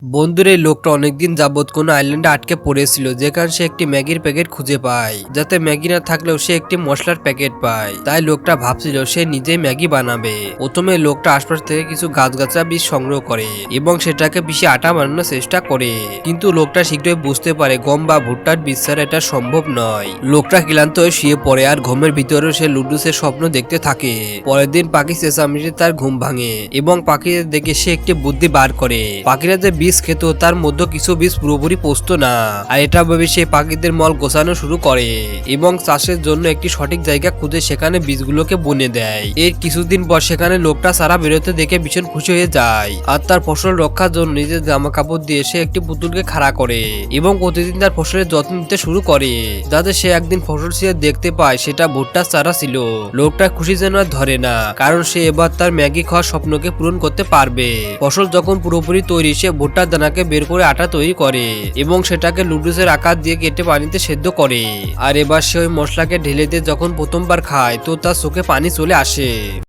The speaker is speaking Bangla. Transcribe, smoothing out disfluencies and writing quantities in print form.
বন্ধুর এই লোকটা অনেকদিন যাবৎ কোনো আইল্যান্ডে আটকে পড়েছিল, যেখানে সে একটি ম্যাগির প্যাকেট খুঁজে পায়। যাতে ম্যাগি না থাকলেও সে একটি মশলার প্যাকেট পায়। তাই লোকটা ভাবছিল সে নিজেই ম্যাগি বানাবে। প্রথমে লোকটা আশপাশ থেকে কিছু গাছগাছরা বীজ সংগ্রহ করে এবং সেটাকে পিষে আটা বানানোর চেষ্টা করে। কিন্তু লোকটা শীঘ্রই বুঝতে পারে গম বা ভুট্টার বীজ ছাড়া এটা সম্ভব নয়। লোকটা ক্লান্ত হয়ে শুয়ে পড়ে আর ঘুমের ভিতরেও সে লুডুসের স্বপ্ন দেখতে থাকে। পরের দিন পাখি চেঁচামেচি তার ঘুম ভাঙে এবং পাখিদের দেখে সে একটি বুদ্ধি বার করে। পাখিরা যে বীজ খেত তার মধ্যে কিছু বীজ পুরোপুরি পচতো না, আর এটা ভেবে সে পাখিদের মল গোছানো শুরু করে এবং চাষের জন্য একটি সঠিক জায়গা খুঁজে সেখানে বীজগুলোকে বুনে দেয়। এর কিছুদিন পর সেখানে লোকটা সারা বেরোতে দেখে ভীষণ খুশি হয়ে যায় আর তার ফসল রক্ষার জন্য নিজের জামা কাপড় দিয়ে সে একটি পুতুলকে খাড়া করে এবং প্রতিদিন তার ফসলের যত্ন নিতে শুরু করে, যাতে সে একদিন ফসল ছিঁড়ে দেখতে পায় সেটা ভুট্টার চারা ছিল। লোকটা খুশি যেন আর ধরে না, কারণ সে এবার তার ম্যাগি খাওয়ার স্বপ্নকে পূরণ করতে পারবে। ফসল যখন পুরোপুরি তৈরি, সে ভুট্টার দানাকে বের করে আটা তৈরি করে এবং সেটাকে লুডুসের আকার দিয়ে কেটে পানিতে সেদ্ধ করে। আর এবার সে ওই মশলাকে ঢেলে দিয়ে যখন প্রথমবার খায় তো তার চোখে পানি চলে আসে।